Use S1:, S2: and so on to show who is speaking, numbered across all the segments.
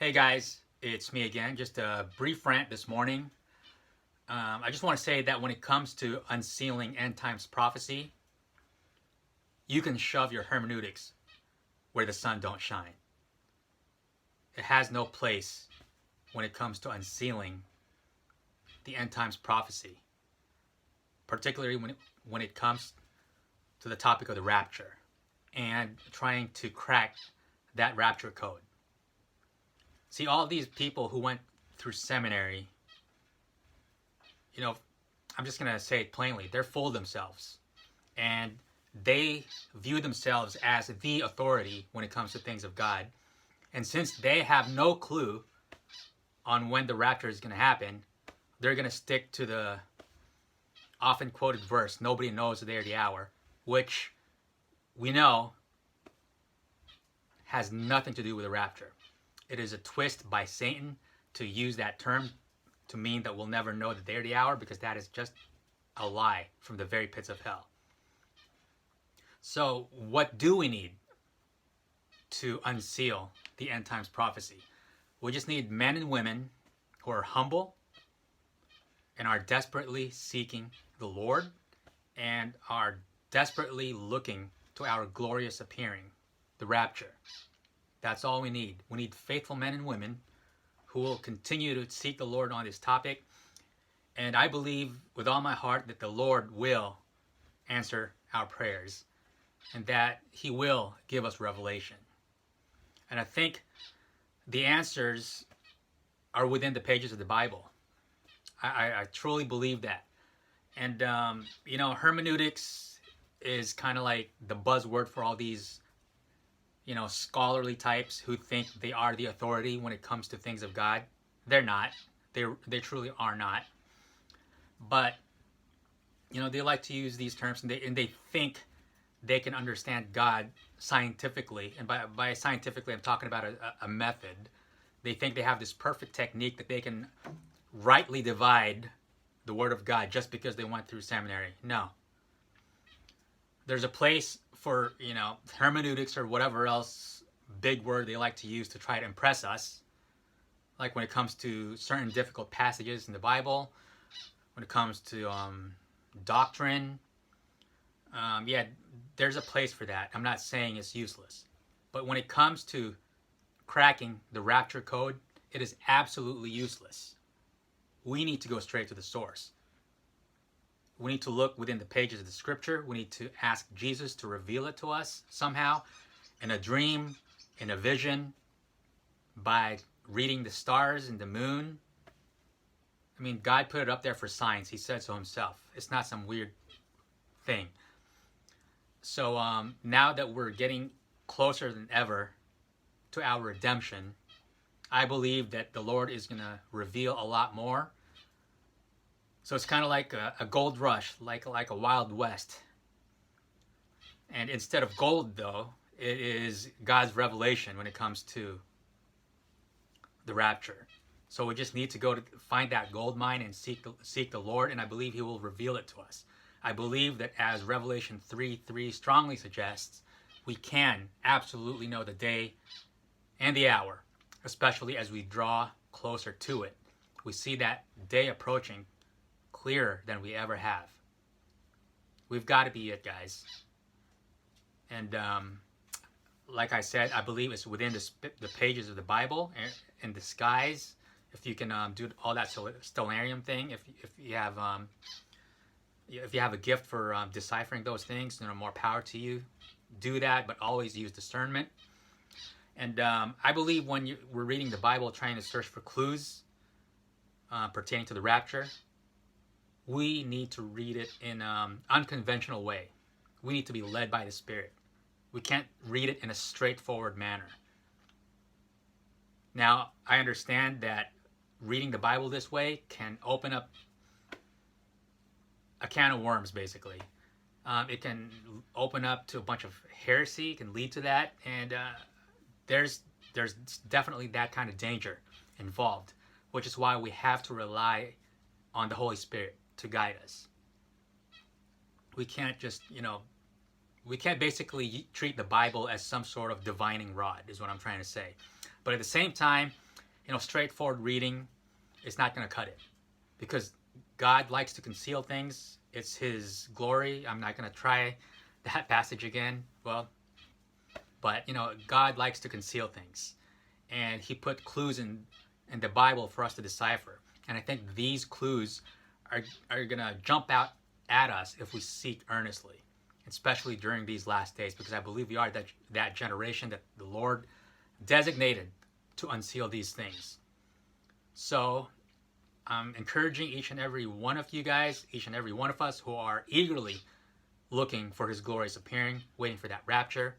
S1: Hey guys, it's me again. Just a brief rant this morning. I just want to say that when it comes to unsealing end times prophecy, you can shove your hermeneutics where the sun don't shine. It has no place when it comes to unsealing the end times prophecy, particularly when it comes to the topic of the rapture and trying to crack that rapture code. See, all these people who went through seminary, I'm just going to say it plainly, they're full of themselves. And they view themselves as the authority when it comes to things of God. And since they have no clue on when the rapture is going to happen, they're going to stick to the often quoted verse, nobody knows the day or the hour, which we know has nothing to do with the rapture. It is a twist by Satan to use that term to mean that we'll never know the day or the hour, because that is just a lie from the very pits of hell. So what do we need to unseal the end times prophecy? We just need men and women who are humble and are desperately seeking the Lord and are desperately looking to our glorious appearing, the rapture. That's all we need. We need faithful men and women who will continue to seek the Lord on this topic. And I believe with all my heart that the Lord will answer our prayers and that He will give us revelation. And I think the answers are within the pages of the Bible. I truly believe that. And, hermeneutics is kind of like the buzzword for all these scholarly types who think they are the authority when it comes to things of God. They're not. They truly are not. But they like to use these terms, and they think they can understand God scientifically. And by scientifically, I'm talking about a method. They think they have this perfect technique that they can rightly divide the Word of God just because they went through seminary. No. There's a place for, hermeneutics or whatever else big word they like to use to try to impress us. Like when it comes to certain difficult passages in the Bible, when it comes to doctrine. There's a place for that. I'm not saying it's useless. But when it comes to cracking the rapture code, it is absolutely useless. We need to go straight to the source. We need to look within the pages of the scripture. We need to ask Jesus to reveal it to us somehow in a dream, in a vision, by reading the stars and the moon. I mean, God put it up there for science. He said so himself. It's not some weird thing. So now that we're getting closer than ever to our redemption, I believe that the Lord is going to reveal a lot more. So it's kind of like a gold rush, like a Wild West. And instead of gold, though, it is God's revelation when it comes to the rapture. So we just need to go to find that gold mine and seek the Lord, and I believe He will reveal it to us. I believe that, as Revelation 3:3 strongly suggests, we can absolutely know the day and the hour, especially as we draw closer to it. We see that day approaching clearer than we ever have. We've got to be it, guys. And like I said, I believe it's within the pages of the Bible and in the skies. If you can do all that stellarium thing, if you have a gift for deciphering those things, more power to you. Do that, but always use discernment. And I believe when we're reading the Bible, trying to search for clues pertaining to the rapture, we need to read it in an unconventional way. We need to be led by the Spirit. We can't read it in a straightforward manner. Now, I understand that reading the Bible this way can open up a can of worms, basically. It can open up to a bunch of heresy. It can lead to that. And there's definitely that kind of danger involved, which is why we have to rely on the Holy Spirit to guide us. We can't just, we can't basically treat the Bible as some sort of divining rod, is what I'm trying to say. But at the same time, straightforward reading is not going to cut it, because God likes to conceal things. It's His glory. I'm not going to try that passage again. Well, but God likes to conceal things, and He put clues in the Bible for us to decipher. And I think these clues are going to jump out at us if we seek earnestly, especially during these last days, because I believe we are that generation that the Lord designated to unseal these things. So I'm encouraging each and every one of you guys, each and every one of us who are eagerly looking for His glorious appearing, waiting for that rapture,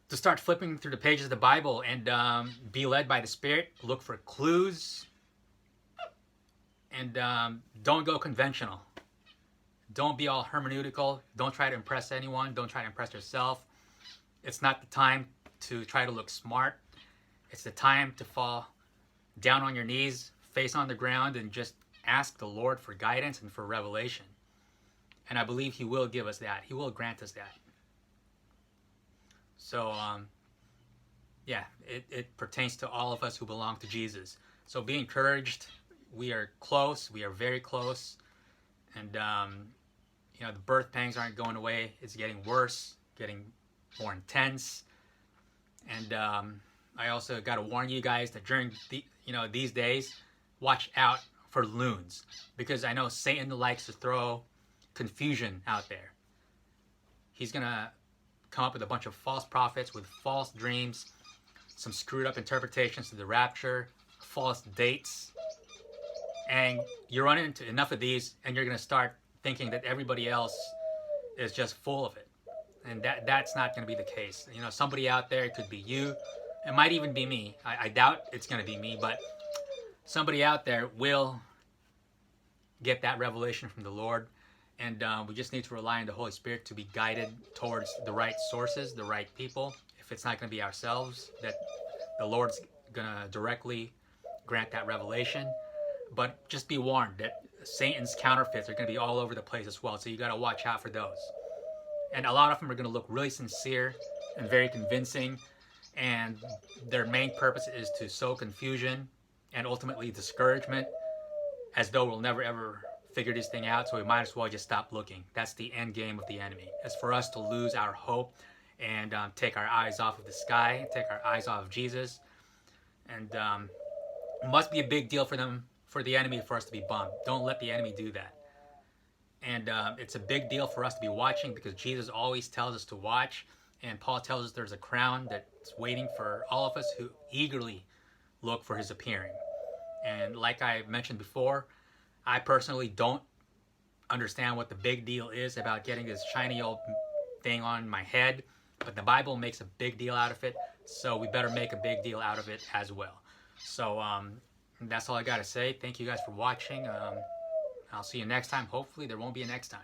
S1: to start flipping through the pages of the Bible and be led by the Spirit. Look for clues, and don't go conventional. Don't be all hermeneutical. Don't try to impress anyone. Don't try to impress yourself. It's not the time to try to look smart. It's the time to fall down on your knees, face on the ground, and just ask the Lord for guidance and for revelation. And I believe He will give us that. He will grant us that. So, it pertains to all of us who belong to Jesus. So be encouraged. We are close. We are very close. And, the birth pangs aren't going away. It's getting worse, getting more intense. And I also got to warn you guys that during these days, watch out for loons, because I know Satan likes to throw confusion out there. He's going to come up with a bunch of false prophets with false dreams, some screwed up interpretations of the rapture, false dates. And you run into enough of these and you're going to start thinking that everybody else is just full of it. And that's not going to be the case. Somebody out there, it could be you. It might even be me. I doubt it's going to be me, but somebody out there will get that revelation from the Lord. And we just need to rely on the Holy Spirit to be guided towards the right sources, the right people. If it's not going to be ourselves, that the Lord's going to directly grant that revelation. But just be warned that Satan's counterfeits are going to be all over the place as well. So you got to watch out for those. And a lot of them are going to look really sincere and very convincing. And their main purpose is to sow confusion and ultimately discouragement, as though we'll never ever figure this thing out. So we might as well just stop looking. That's the end game of the enemy. It's for us to lose our hope and take our eyes off of the sky, take our eyes off of Jesus. And it must be a big deal for the enemy, for us to be bummed. Don't let the enemy do that. And it's a big deal for us to be watching, because Jesus always tells us to watch. And Paul tells us there's a crown that's waiting for all of us who eagerly look for His appearing. And like I mentioned before, I personally don't understand what the big deal is about getting this shiny old thing on my head. But the Bible makes a big deal out of it. So we better make a big deal out of it as well. So that's all I got to say. Thank you guys for watching. I'll see you next time. Hopefully there won't be a next time.